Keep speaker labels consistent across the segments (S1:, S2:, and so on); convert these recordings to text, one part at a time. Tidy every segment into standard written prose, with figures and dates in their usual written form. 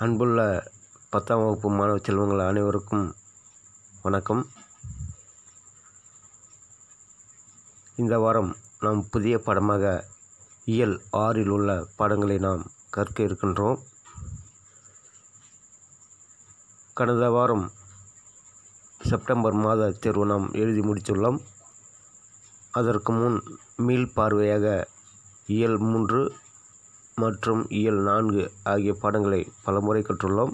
S1: அன்புள்ள 10ஆம் வகுப்பு மாணவ செல்வங்கள் அனைவருக்கும் வணக்கம். இந்த வாரம் நாம் புதிய பாடமாக இயல் 6இல் உள்ள பாடங்களை நாம் கற்க இருக்கின்றோம். கடந்த வாரம் செப்டம்பர் மாத தேர்வு நாம் எழுதி முடித்துள்ளோம். அதற்கு முன் மீள் பார்வையாக இயல் 3 மற்றும் இயல் 4 ஆகிய பாடங்களை பலமுறை கற்றுள்ளோம்.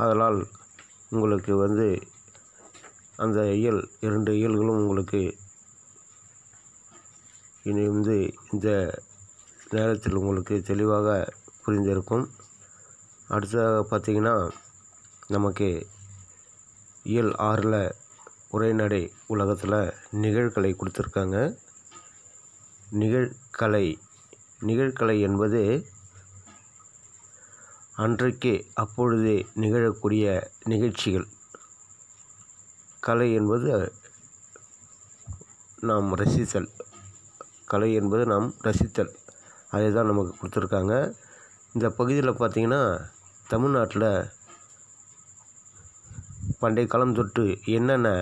S1: அதனால் உங்களுக்கு அந்த 2 இயல்களும் உங்களுக்கு இனி இந்த நேரத்தில் உங்களுக்கு தெளிவாக புரிந்திருக்கும். அடுத்ததாக பார்த்திங்கன்னா, நமக்கு இயல் 6இல் உரைநடை உலகத்தில் நிகழ்கலை கொடுத்துருக்காங்க. நிகழ்கலை என்பது அன்றைக்கே அப்பொழுதே நிகழக்கூடிய நிகழ்ச்சிகள். கலை என்பது நாம் ரசித்தல். அதை தான் நமக்கு கொடுத்துருக்காங்க. இந்த பகுதியில் பார்த்திங்கன்னா, தமிழ்நாட்டில் பண்டைய காலம் தொட்டு என்னென்ன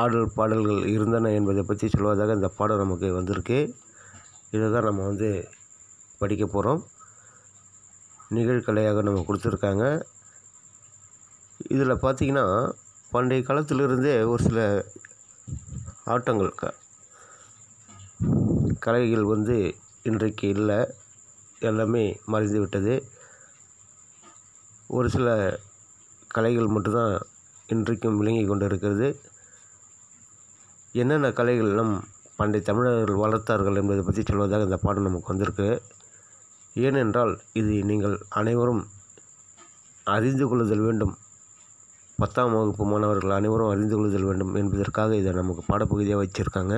S1: ஆடல் பாடல்கள் இருந்தன என்பதை பற்றி சொல்வதாக இந்த பாடம் நமக்கு வந்திருக்கு. இதை தான் நம்ம படிக்க போகிறோம். நிகழ்கலையாக நம்ம கொடுத்துருக்காங்க. இதில் பார்த்திங்கன்னா, பண்டைய காலத்திலிருந்தே ஒரு சில ஆட்டங்கள் கலைகள் இன்றைக்கு இல்லை, எல்லாமே மறைந்து விட்டது. ஒரு சில கலைகள் மட்டும்தான் இன்றைக்கும் விளங்கி கொண்டு இருக்கிறது. என்னென்ன கலைகள் நம் பண்டைய தமிழர்கள் வளர்த்தார்கள் என்பதை பற்றி சொல்வதாக இந்த பாடம் நமக்கு வந்திருக்கு. ஏனென்றால் இது நீங்கள் அனைவரும் அறிந்து கொள்ளுதல் வேண்டும். 10ஆம் வகுப்பு மாணவர்கள் அனைவரும் அறிந்து கொள்ளுதல் வேண்டும் என்பதற்காக இதை நமக்கு பாடப்பகுதியாக வச்சுருக்காங்க.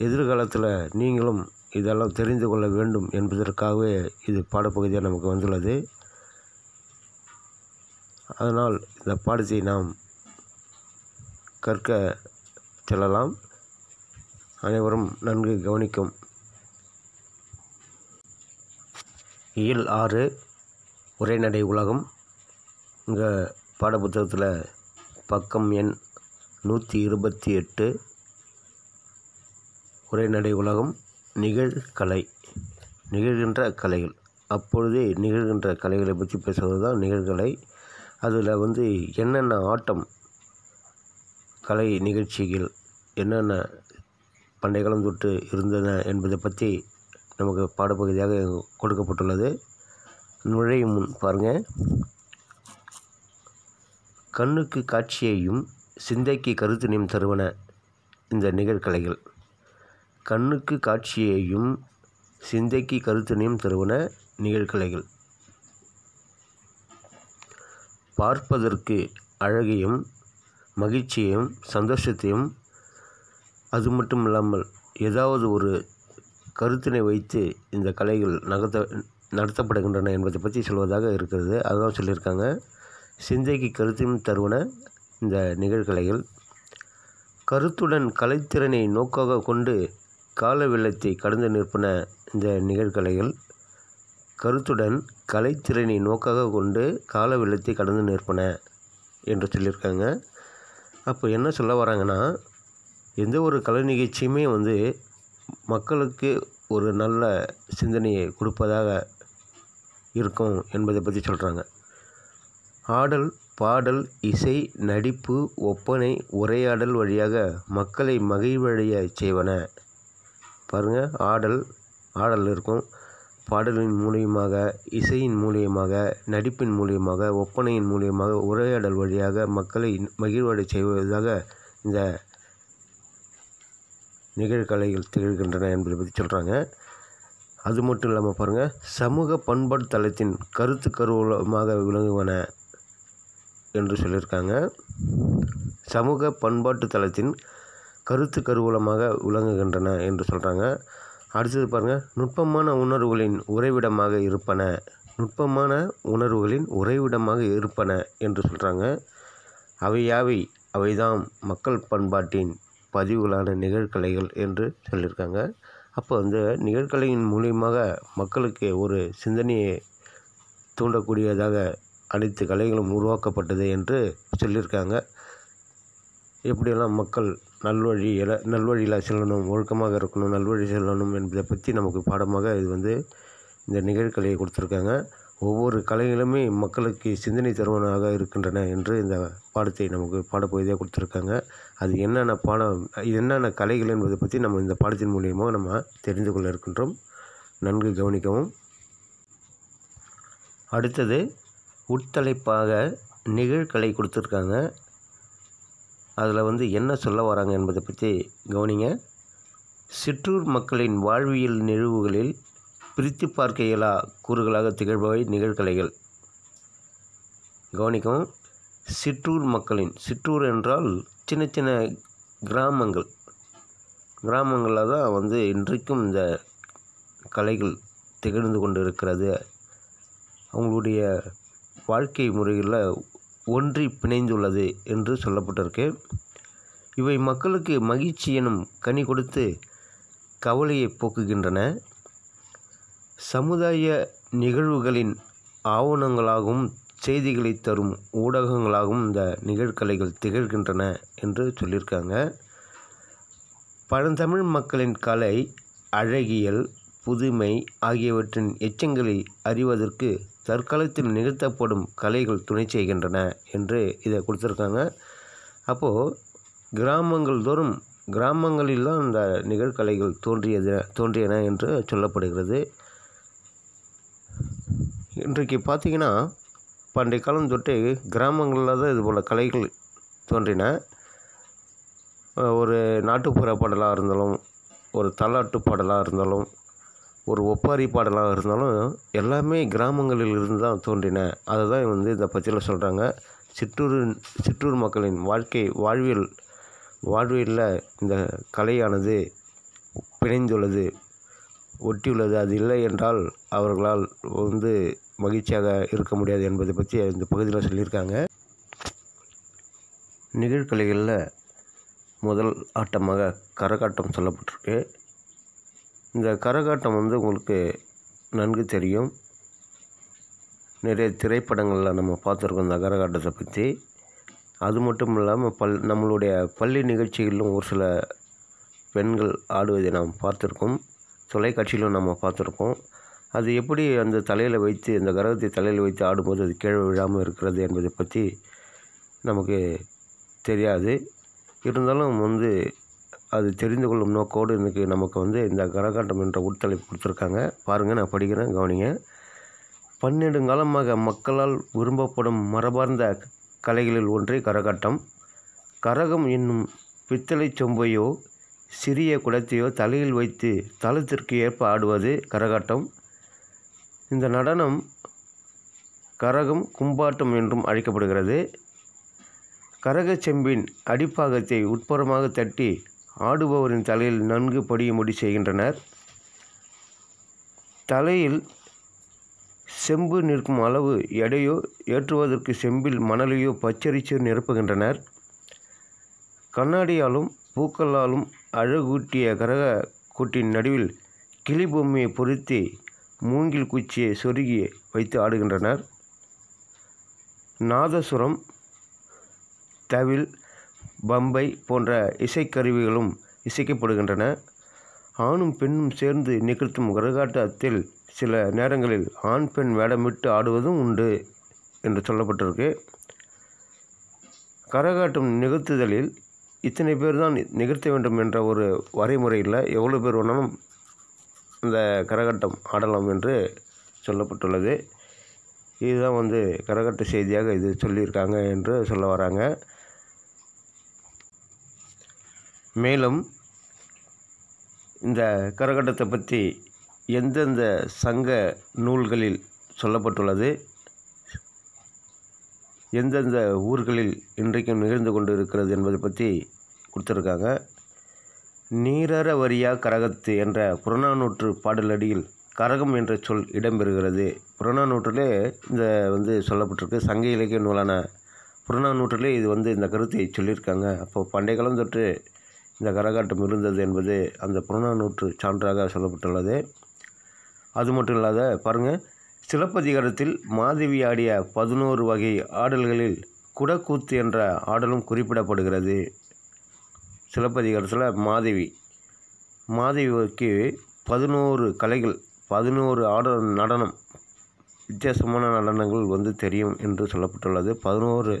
S1: எதிர்காலத்தில் நீங்களும் இதெல்லாம் தெரிந்து கொள்ள வேண்டும் என்பதற்காகவே இது பாடப்பகுதியாக நமக்கு வந்துள்ளது. அதனால் இந்த பாடத்தை நாம் கற்க செல்லலாம். அனைவரும் நன்கு கவனிக்கும். இயல் 6 உரைநடை உலகம். இங்கே பாடப்புத்தகத்தில் பக்கம் எண் 128 உரைநடை உலகம். நிகழ்கின்ற கலைகள். அப்பொழுதே நிகழ்கின்ற கலைகளை பற்றி பேசுவது தான் நிகழ்கலை. அதில் என்னென்ன ஆட்டம் கலை நிகழ்ச்சிகள் என்னென்ன பண்டைய காலம் தொட்டு இருந்தன என்பதை பற்றி நமக்கு பாடப்பகுதியாக கொடுக்கப்பட்டுள்ளது. நுழையும் முன் பாருங்கள். கண்ணுக்கு காட்சியையும் சிந்தைக்கு கருத்தினையும் தருவன இந்த நிகழ்கலைகள். கண்ணுக்கு காட்சியையும் சிந்தைக்கு கருத்தினையும் தருவன நிகழ்கலைகள். பார்ப்பதற்கு அழகையும் மகிழ்ச்சியையும் சந்தோஷத்தையும், அது மட்டும் இல்லாமல் ஏதாவது ஒரு கருத்தினை வைத்து இந்த கலைகள் நடத்தப்படுகின்றன என்பதை பற்றி சொல்வதாக இருக்கிறது. அதுதான் சொல்லியிருக்காங்க. சிந்தைக்கு கருத்தையும் தருவன இந்த நிகழ்கலைகள். கருத்துடன் கலைத்திறனை நோக்காக கொண்டு கால வெள்ளத்தை கடந்து நிற்பன இந்த நிகழ்கலைகள். கருத்துடன் கலைத்திறனை நோக்காக கொண்டு கால வெள்ளத்தை கடந்து நிற்பன என்று சொல்லியிருக்காங்க. அப்போ என்ன சொல்ல வராங்கன்னா, எந்த ஒரு கலை நிகழ்ச்சியுமே மக்களுக்கு ஒரு நல்ல சிந்தனையை கொடுப்பதாக இருக்கும் என்பதை பற்றி சொல்கிறாங்க. ஆடல், பாடல், இசை, நடிப்பு, ஒப்பனை, உரையாடல் வழியாக மக்களை மகிழ்வடைய செய்வன. பாருங்கள், ஆடல் இருக்கும். பாடலின் மூலியமாக, இசையின் மூலியமாக, நடிப்பின் மூலியமாக, ஒப்பனையின் மூலியமாக, உரையாடல் வழியாக மக்களை மகிழ்வடை செய்வதாக இந்த நிகழ்கலைகள் திகழ்கின்றன என்பதை பற்றி சொல்கிறாங்க. அது மட்டும் இல்லாமல் பாருங்கள், சமூக பண்பாட்டு தளத்தின் கருத்து கருவூலமாக விளங்குவன என்று சொல்லியிருக்காங்க. சமூக பண்பாட்டு தளத்தின் கருத்து கருவூலமாக விளங்குகின்றன என்று சொல்கிறாங்க. அடுத்தது பாருங்கள், நுட்பமான உணர்வுகளின் உறைவிடமாக இருப்பன என்று சொல்கிறாங்க. அவைதாம் மக்கள் பண்பாட்டின் பதிவுகளான நிகழ்கலைகள் என்று சொல்லியிருக்காங்க. அப்போ அந்த நிகழ்கலையின் மூலியமாக மக்களுக்கு ஒரு சிந்தனையை தூண்டக்கூடியதாக அனைத்து கலைகளும் உருவாக்கப்பட்டது என்று சொல்லியிருக்காங்க. எப்படியெல்லாம் மக்கள் நல்வழியில் செல்லணும், ஒழுக்கமாக இருக்கணும், நல்வழி செல்லணும் என்பதை பற்றி நமக்கு பாடமாக இது இந்த நிகழ்கலையை கொடுத்துருக்காங்க. ஒவ்வொரு கலைகளுமே மக்களுக்கு சிந்தனை தருவனாக இருக்கின்றன என்று இந்த பாடத்தை நமக்கு பாடப்பகுதியாக கொடுத்துருக்காங்க. அது என்னென்ன கலைகள் என்பதை பற்றி நம்ம இந்த பாடத்தின் மூலியமாக நம்ம தெரிந்து கொள்ள இருக்கின்றோம். நன்கு கவனிக்கவும். அடுத்தது உட்தலைப்பாக நிகழ்கலை கொடுத்துருக்காங்க. அதில் என்ன சொல்ல வராங்க என்பதை பற்றி கவனிங்க. சிற்றூர் மக்களின் வாழ்வியல் நிகழ்வுகளில் பிரித்து பார்க்க இயலா கூறுகளாக திகழ்பவை நிகழ்கலைகள். கவனிக்கவும். சிற்றூர் என்றால் சின்ன சின்ன கிராமங்களில் தான் இன்றைக்கும் இந்த கலைகள் திகழ்ந்து கொண்டு இருக்கிறது. அவங்களுடைய வாழ்க்கை முறைகளில் ஒன்றி பிணைந்துள்ளது என்று சொல்லப்பட்டிருக்கு. இவை மக்களுக்கு மகிழ்ச்சி எனும் கனி கொடுத்து கவலையை போக்குகின்றன. சமுதாய நிகழ்வுகளின் ஆவணங்களாகவும் செய்திகளை தரும் ஊடகங்களாகவும் இந்த நிகழ்கலைகள் திகழ்கின்றன என்று சொல்லியிருக்காங்க. பழந்தமிழ் மக்களின் கலை, அழகியல், புதுமை ஆகியவற்றின் எச்சங்களை அறிவதற்கு தற்காலத்தில் நிகழ்த்தப்படும் கலைகள் துணை செய்கின்றன என்று இதை கொடுத்துருக்காங்க. அப்போது கிராமங்களில் தான் இந்த நிகழ்கலைகள் தோன்றியன என்று சொல்லப்படுகிறது. இன்றைக்கு பார்த்திங்கன்னா பண்டைய காலம் தொட்டு கிராமங்களில் தான் இதுபோல் கலைகள் தோன்றின. ஒரு நாட்டுப்புற பாடலாக இருந்தாலும், ஒரு தாலாட்டு பாடலாக இருந்தாலும், ஒரு ஒப்பாரி பாடலாக இருந்தாலும் எல்லாமே கிராமங்களில் இருந்து தான் தோன்றின. அதை தான் இந்த பற்றியில் சொல்கிறாங்க. சிற்றூர் மக்களின் வாழ்வியலில் இந்த கலையானது பிணைந்துள்ளது, ஒட்டியுள்ளது. அது இல்லை என்றால் அவர்களால் மகிழ்ச்சியாக இருக்க முடியாது என்பதை பற்றி இந்த பகுதியில் சொல்லியிருக்காங்க. நிகழ்கலைகளில் முதல் ஆட்டமாக கரகாட்டம் சொல்லப்பட்டிருக்கு. இந்த கரகாட்டம் உங்களுக்கு நன்கு தெரியும். நிறைய திரைப்படங்களில் நம்ம பார்த்துருக்கோம் இந்த கரகாட்டத்தை பற்றி. அது மட்டும் இல்லாமல் நம்மளுடைய பள்ளி நிகழ்ச்சிகளிலும் ஒரு சில பெண்கள் ஆடுவதை நாம் பார்த்துருக்கோம். தொலைக்காட்சியிலும் நம்ம பார்த்துருக்கோம். அது எப்படி அந்த கரகத்தை தலையில் வைத்து ஆடும்போது அது கீழே விழாமல் இருக்கிறது என்பதை பற்றி நமக்கு தெரியாது. இருந்தாலும் அது தெரிந்து கொள்ளும் நோக்கோடு இன்றைக்கி நமக்கு இந்த கரகாட்டம் என்ற உட்தலைப்பு கொடுத்துருக்காங்க. பாருங்கள், நான் படிக்கிறேன், கவனிங்க. பன்னெடுங்காலமாக மக்களால் விரும்பப்படும் மரபார்ந்த கலைகளில் ஒன்றே கரகாட்டம். கரகம் என்னும் பித்தளை சொம்பையோ சிறிய குடத்தையோ தலையில் வைத்து தளத்திற்கு ஏற்ப ஆடுவது கரகாட்டம். இந்த நடனம் கரகம் கும்பாட்டம் என்றும் அழைக்கப்படுகிறது. கரகச் செம்பின் அடிப்பாகத்தை உட்புறமாக தட்டி ஆடுபவரின் தலையில் நன்கு படியும்படி செய்கின்றனர். தலையில் செம்பு நிற்கும் அளவு எடையோ ஏற்றுவதற்கு செம்பில் மணலையோ பச்சரிச்சு நிரப்புகின்றனர். கண்ணாடியாலும் பூக்களாலும் அழகூட்டிய கரக கூட்டின் நடுவில் கிளி பொம்மையை பொருத்தி மூங்கில் குச்சியை சொருகி வைத்து ஆடுகின்றனர். நாதசுரம், தவில், பம்பை போன்ற இசைக்கருவிகளும் இசைக்கப்படுகின்றன. ஆணும் பெண்ணும் சேர்ந்து நிகழ்த்தும் கரகாட்டத்தில் சில நேரங்களில் ஆண் பெண் வேடமிட்டு ஆடுவதும் உண்டு என்று சொல்லப்பட்டிருக்கு. கரகாட்டம் நிகழ்த்துதலில் இத்தனை பேர் தான் நிகழ்த்த வேண்டும் என்ற ஒரு வரைமுறை இல்லை. எவ்வளோ பேர் வேணாலும் இந்த கரகாட்டம் ஆடலாம் என்று சொல்லப்பட்டுள்ளது. இதுதான் கரகாட்ட செய்தியாக இது சொல்லியிருக்காங்க என்று சொல்ல வராங்க. மேலும் இந்த கரகாட்டத்தை பற்றி எந்தெந்த சங்க நூல்களில் சொல்லப்பட்டுள்ளது, எந்தெந்த ஊர்களில் இன்றைக்கும் நிகழ்ந்து கொண்டு இருக்கிறது என்பதை பற்றி கொடுத்துருக்காங்க. நீரற வரியா கரகத்து என்ற புறநானூற்று பாடலடியில் கரகம் என்ற சொல் இடம்பெறுகிறது. புறநானூற்றிலே இந்த சொல்லப்பட்டிருக்கு. சங்க இலக்கிய நூலான புறநானூற்றிலே இது இந்த கருத்தை சொல்லியிருக்காங்க. அப்போது பண்டைய காலம் தொற்று இந்த கரகாட்டம் இருந்தது என்பது அந்த புறநானூற்று சான்றாக சொல்லப்பட்டுள்ளது. அது மட்டும் இல்லாத பாருங்கள், சிலப்பதிகாரத்தில் மாதவி ஆடிய 11 வகை ஆடல்களில் குடக்கூத்து என்ற ஆடலும் குறிப்பிடப்படுகிறது. சிலப்பதிகாரத்தில் மாதவிக்கு 11 கலைகள், 11 நடனம், வித்தியாசமான நடனங்கள் தெரியும் என்று சொல்லப்பட்டுள்ளது. 11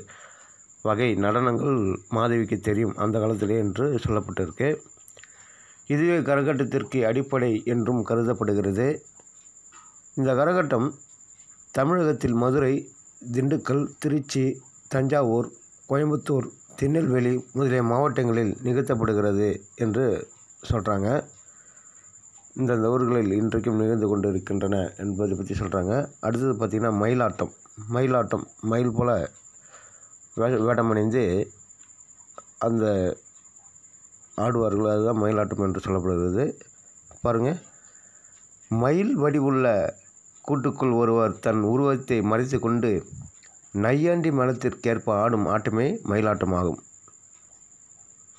S1: வகை நடனங்கள் மாதவிக்கு தெரியும் அந்த காலத்திலே என்று சொல்லப்பட்டிருக்கு. இதுவே கரகாட்டத்திற்கு அடிப்படை என்றும் கருதப்படுகிறது. இந்த கரகாட்டம் தமிழகத்தில் மதுரை, திண்டுக்கல், திருச்சி, தஞ்சாவூர், கோயம்புத்தூர், திருநெல்வேலி முதலிய மாவட்டங்களில் நிகழ்த்தப்படுகிறது என்று சொல்கிறாங்க. இந்தந்த ஊர்களில் இன்றைக்கும் நிகழ்ந்து கொண்டு இருக்கின்றன என்பதை பற்றி சொல்கிறாங்க. அடுத்தது பார்த்திங்கன்னா மயிலாட்டம். மயில் போல் வேடமணிந்து அந்த ஆடுவார்கள், அதுதான் மயிலாட்டம் என்று சொல்லப்படுகிறது. பாருங்கள், மயில் வடிவுள்ள கூட்டுக்குள் ஒருவர் தன் உருவத்தை மறைத்து கொண்டு நையாண்டி மேளத்திற்கேற்ப ஆடும் ஆட்டமே மயிலாட்டமாகும்.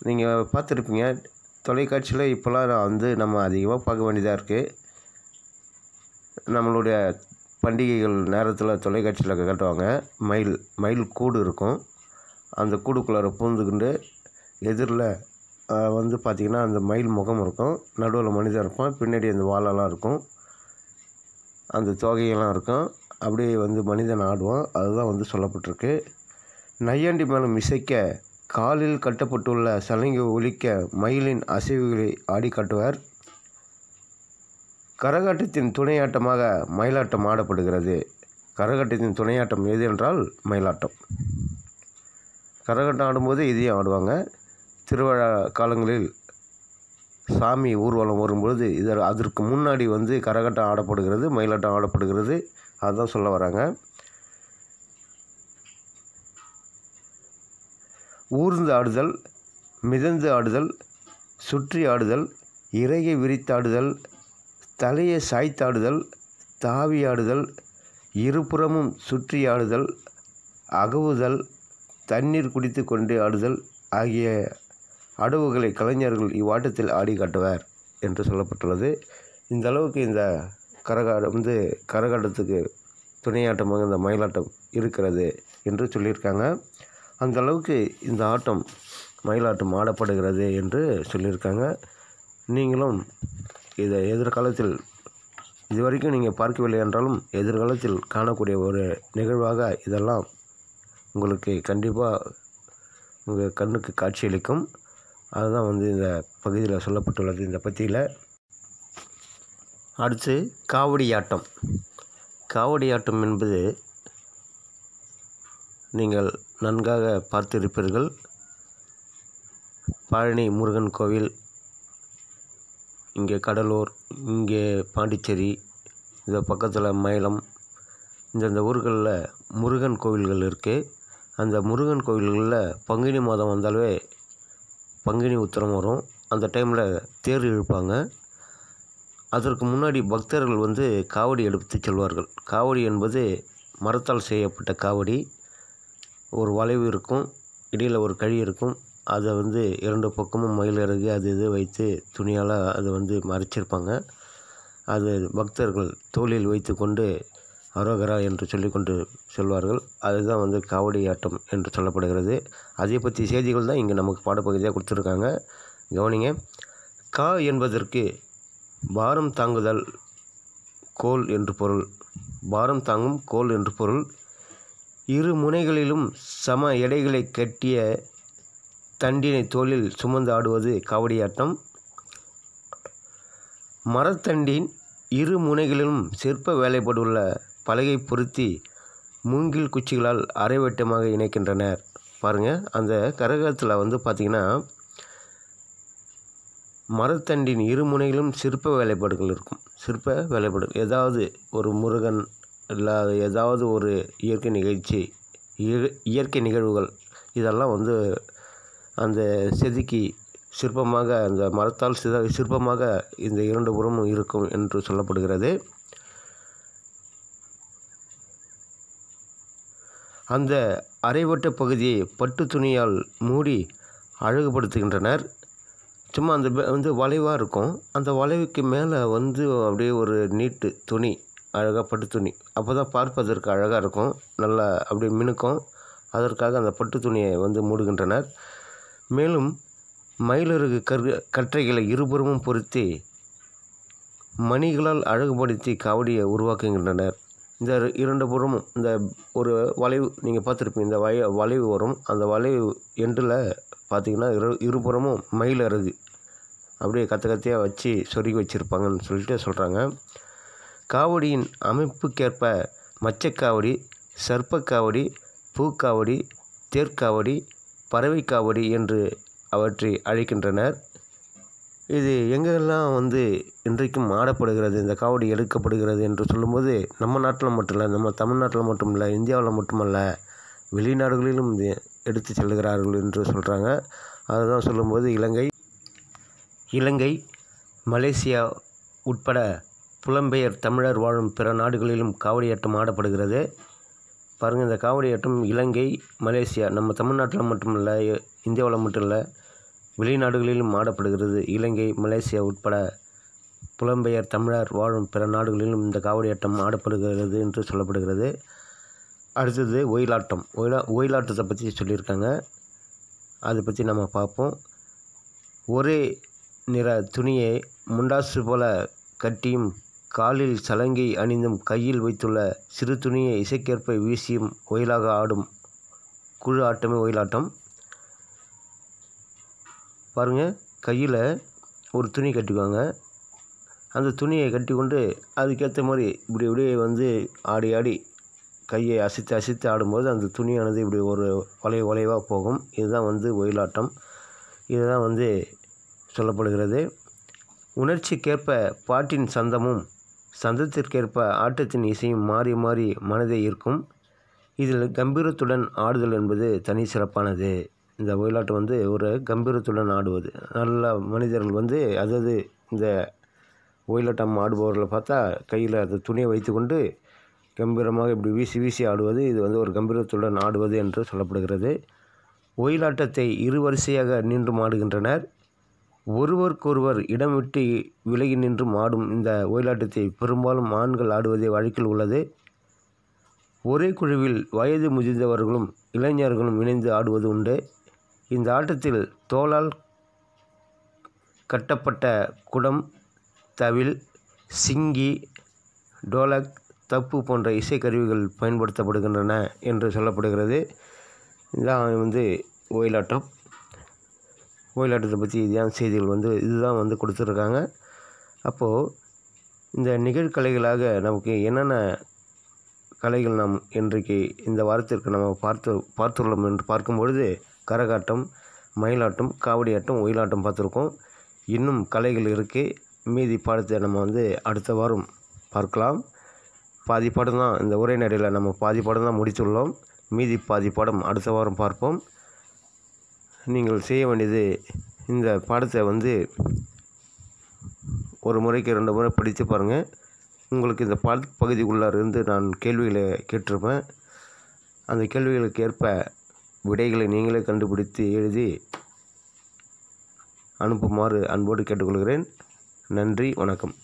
S1: நீங்கள் பார்த்துருப்பீங்க, தொலைக்காட்சியில் இப்போலாம் நம்ம அதிகமாக பார்க்க வேண்டியதாக இருக்குது. நம்மளுடைய பண்டிகைகள் நேரத்தில் தொலைக்காட்சியில் காட்டுவாங்க. மயில் கூடு இருக்கும். அந்த கூடுக்குள்ளார பூந்துக்கிண்டு எதிரில் பார்த்திங்கன்னா அந்த மயில் முகம் இருக்கும், நடுவில் மனிதன் இருப்பான், பின்னாடி அந்த வாலெல்லாம் இருக்கும், அந்த தோகையெல்லாம் இருக்கும். அப்படியே மனிதன் ஆடுவான். அதுதான் சொல்லப்பட்டிருக்கு. நையாண்டி மேளம் இசைக்க காலில் கட்டப்பட்டுள்ள சலங்கை ஒலிக்க மயிலின் அசைவுகளை ஆடி காட்டுவார். கரகாட்டத்தின் துணையாட்டமாக மயிலாட்டம் ஆடப்படுகிறது. கரகாட்டத்தின் துணையாட்டம் எது என்றால் மயிலாட்டம். கரகாட்டம் ஆடும்போது இதையும் ஆடுவாங்க. திருவிழா காலங்களில் சாமி ஊர்வலம் வரும்பொழுது அதற்கு முன்னாடி கரகாட்டம் ஆடப்படுகிறது, மயிலாட்டம் ஆடப்படுகிறது. அதுதான் சொல்ல வராங்க. ஊர்ந்து ஆடுதல், மிதந்து ஆடுதல், சுற்றி ஆடுதல், இறகை விரித்தாடுதல், தலையை சாய்த்தாடுதல், தாவி ஆடுதல், இருபுறமும் சுற்றி ஆடுதல், அகவுதல், தண்ணீர் குடித்து கொண்டு ஆடுதல் ஆகிய அடவுகளை கலைஞர்கள் இவ்வாட்டத்தில் ஆடி காட்டுவார் என்று சொல்லப்பட்டுள்ளது. இந்த அளவுக்கு இந்த கரகாட்டத்துக்கு துணையாட்டமாக இந்த மயிலாட்டம் இருக்கிறது என்று சொல்லியிருக்காங்க. அந்த அளவுக்கு இந்த ஆட்டம் மயிலாட்டம் ஆடப்படுகிறது என்று சொல்லியிருக்காங்க. நீங்களும் இதை எதிர்காலத்தில் இதுவரைக்கும் நீங்கள் பார்க்கவில்லை என்றாலும் எதிர்காலத்தில் காணக்கூடிய ஒரு நிகழ்வாக இதெல்லாம் உங்களுக்கு கண்டிப்பாக உங்கள் கண்ணுக்கு காட்சியளிக்கும். அதுதான் இந்த பகுதியில் சொல்லப்பட்டுள்ளது, இந்த பத்தியில். அடுத்து காவடியாட்டம். காவடியாட்டம் என்பது நீங்கள் நன்காக பார்த்திருப்பீர்கள். பழனி முருகன் கோவில், இங்கே கடலூர், இங்கே பாண்டிச்சேரி, இந்த பக்கத்தில் மயிலம், இந்த ஊர்களில் முருகன் கோவில்கள் இருக்குது. அந்த முருகன் கோவில்களில் பங்குனி மாதம் வந்தாலே பங்குனி உத்திரம் வரும். அந்த டைமில் தேர் இழுப்பாங்க. அதற்கு முன்னாடி பக்தர்கள் காவடி எடுத்து செல்வார்கள். காவடி என்பது மரத்தால் செய்யப்பட்ட காவடி. ஒரு வளைவு இருக்கும், இடையில் ஒரு கழி இருக்கும். அதை 2 பக்கமும் மயில் இறகு அது இது வைத்து துணியால் அதை மறைச்சிருப்பாங்க. அது பக்தர்கள் தோளில் வைத்து கொண்டு அரோகரா என்று சொல்லிக்கொண்டு சொல்வார்கள். அதுதான் காவடி ஆட்டம் என்று சொல்லப்படுகிறது. அதை பற்றி செய்திகள் தான் இங்கே நமக்கு பாடப்பகுதியாக கொடுத்துருக்காங்க. கவனிங்க. கா என்பதற்கு பாரம் தாங்குதல் கோல் என்று பொருள். பாரம் தாங்கும் கோல் என்று பொருள். இரு முனைகளிலும் சம எடைகளை கட்டிய தண்டினை தோளில் சுமந்து ஆடுவது காவடியாட்டம். மரத்தண்டின் இரு முனைகளிலும் சிற்ப வேலைப்பாடுள்ள பலகை பொருத்தி மூங்கில் குச்சிகளால் அரைவட்டமாக இணைக்கின்றனர். பாருங்கள், அந்த கரகத்தில் பார்த்திங்கன்னா மரத்தண்டின் இரு முனைகளிலும் சிற்ப வேலைப்பாடுகள் இருக்கும். சிற்ப வேலைப்பாடுகள், ஏதாவது ஒரு முருகன் இல்லை ஏதாவது ஒரு இயற்கை நிகழ்ச்சி, இயற்கை நிகழ்வுகள், இதெல்லாம் அந்த செதுக்கி சிற்பமாக அந்த மரத்தால் சிற்பமாக இந்த 2 புறமும் இருக்கும் என்று சொல்லப்படுகிறது. அந்த அரைவட்ட பகுதியை பட்டு துணியால் மூடி அழகுபடுத்துகின்றனர். சும்மா அந்த வந்து வளைவாக இருக்கும். அந்த வளைவுக்கு மேலே வந்து அப்படியே ஒரு நீட்டு துணி, அழகாக பட்டு துணி. அப்போ தான் பார்ப்பதற்கு அழகாக இருக்கும், நல்லா அப்படியே மினுக்கும். அதற்காக அந்த பட்டு துணியை வந்து மூடுகின்றனர். மேலும் மயிலிறகு கற்றைகளை இருபுறமும் பொருத்தி மணிகளால் அழகுபடுத்தி காவடியை உருவாக்குகின்றனர். இந்த 2 புறமும் இந்த ஒரு வளைவு நீங்கள் பார்த்துருப்பீங்க. இந்த வளைவு வரும். அந்த வளைவு எண்டில் பார்த்திங்கன்னா இருபுறமும் மயிலிறகு அப்படியே கத்தையாக வச்சு சொருகி வச்சுருப்பாங்கன்னு சொல்லிட்டு சொல்கிறாங்க. காவடியின் அமைப்புக்கேற்ப மச்சக்காவடி, சர்ப்பக்காவடி, பூக்காவடி, தேர்க்காவடி, பறவைக்காவடி என்று அவற்றை அழைக்கின்றனர். இது எங்கெல்லாம் வந்து இன்றைக்கும் ஆடப்படுகிறது, இந்த காவடி எடுக்கப்படுகிறது என்று சொல்லும்போது நம்ம நாட்டில் மட்டும் இல்லை, நம்ம தமிழ்நாட்டில் மட்டும் இல்லை, இந்தியாவில் மட்டுமல்ல, வெளிநாடுகளிலும் எடுத்து செல்கிறார்கள் என்று சொல்கிறாங்க. அதுதான் சொல்லும்போது இலங்கை, மலேசியா உட்பட புலம்பெயர் தமிழர் வாழும் பிற நாடுகளிலும் காவடியாட்டம் ஆடப்படுகிறது. பாருங்கள், இந்த காவடியாட்டம் இலங்கை, மலேசியா, நம்ம தமிழ்நாட்டில் மட்டுமல்ல, இந்தியாவில் மட்டும் இல்லை, வெளிநாடுகளிலும் ஆடப்படுகிறது. இலங்கை, மலேசியா உட்பட புலம்பெயர் தமிழர் வாழும் பிற நாடுகளிலும் இந்த காவடியாட்டம் ஆடப்படுகிறது என்று சொல்லப்படுகிறது. அடுத்தது ஒயிலாட்டம். ஒயிலாட்டத்தை பற்றி சொல்லியிருக்காங்க, அதை பற்றி நம்ம பார்ப்போம். ஒரே நிற துணியை முண்டாசு போல கட்டியும் காலில் சலங்கை அணிந்தும் கையில் வைத்துள்ள சிறு துணியை இசைக்கேற்ப வீசியும் ஒயிலாக ஆடும் குழு ஆட்டமே ஒயிலாட்டம். பாருங்கள், கையில் ஒரு துணி கட்டிக்குவாங்க. அந்த துணியை கட்டி கொண்டு அதுக்கேற்ற மாதிரி இப்படியே வந்து ஆடி கையை அசைத்து ஆடும்போது அந்த துணியானது இப்படி ஒரு வளைவாக போகும். இதுதான் வந்து ஒயிலாட்டம். இதுதான் வந்து சொல்லப்படுகிறது. உணர்ச்சிக்கேற்ப பாட்டின் சந்தமும் சந்தத்திற்கேற்ப ஆட்டத்தின் இசையும் மாறி மாறி மனதை ஈர்க்கும். இதில் கம்பீரத்துடன் ஆடுதல் என்பது தனி சிறப்பானது. இந்த ஒயிலாட்டம் வந்து ஒரு கம்பீரத்துடன் ஆடுவது. நல்ல மனிதர்கள் வந்து அதாவது இந்த ஒயிலாட்டம் ஆடுபவர்களை பார்த்தா கையில் அந்த துணியை வைத்து கொண்டு கம்பீரமாக இப்படி வீசி ஆடுவது, இது வந்து ஒரு கம்பீரத்துடன் ஆடுவது என்று சொல்லப்படுகிறது. ஒயிலாட்டத்தை இரு வரிசையாக நின்றும் ஆடுகின்றனர். ஒருவருக்கொருவர் இடம் விட்டு விலகி நின்றும் ஆடும் இந்த ஒயிலாட்டத்தை பெரும்பாலும் ஆண்கள் ஆடுவதே வழக்கில் உள்ளது. ஒரே குழுவில் வயது முதிர்ந்தவர்களும் இளைஞர்களும் இணைந்து ஆடுவது உண்டு. இந்த ஆட்டத்தில் தோளால் கட்டப்பட்ட குடம், தவில், சிங்கி, டோலக், தப்பு போன்ற இசைக்கருவிகள் பயன்படுத்தப்படுகின்றன என்று சொல்லப்படுகிறது. இதான் வந்து ஒயிலாட்டம். ஒயிலாட்டத்தை பற்றி இதுதான் செய்திகள் வந்து இதுதான் வந்து கொடுத்துருக்காங்க. அப்போது இந்த நிகழ்கலைகளாக நமக்கு என்னென்ன கலைகள் நாம் இன்றைக்கு இந்த வாரத்திற்கு நம்ம பார்த்துள்ளோம் என்று பார்க்கும்பொழுது கரகாட்டம், மயிலாட்டம், காவடியாட்டம், ஒயிலாட்டம் பார்த்துருக்கோம். இன்னும் கலைகள் இருக்குது. மீதி பாடத்தை நம்ம வந்து அடுத்த வாரம் பார்க்கலாம். பாதி பாடம் தான் இந்த உரைநடையில் நம்ம பாதி பாடம் தான் முடித்துள்ளோம். மீதி பாதி பாடம் அடுத்த வாரம் பார்ப்போம். நீங்கள் செய்ய வேண்டியது இந்த பாடத்தை வந்து ஒரு முறைக்கு 2 முறை படித்து பாருங்கள். உங்களுக்கு இந்த பகுதிக்குள்ளார இருந்து நான் கேள்விகளை கேட்டிருப்பேன். அந்த கேள்விகளுக்கு ஏற்ப விடைகளை நீங்களே கண்டுபிடித்து எழுதி அனுப்புமாறு அன்போடு கேட்டுக்கொள்கிறேன். நன்றி, வணக்கம்.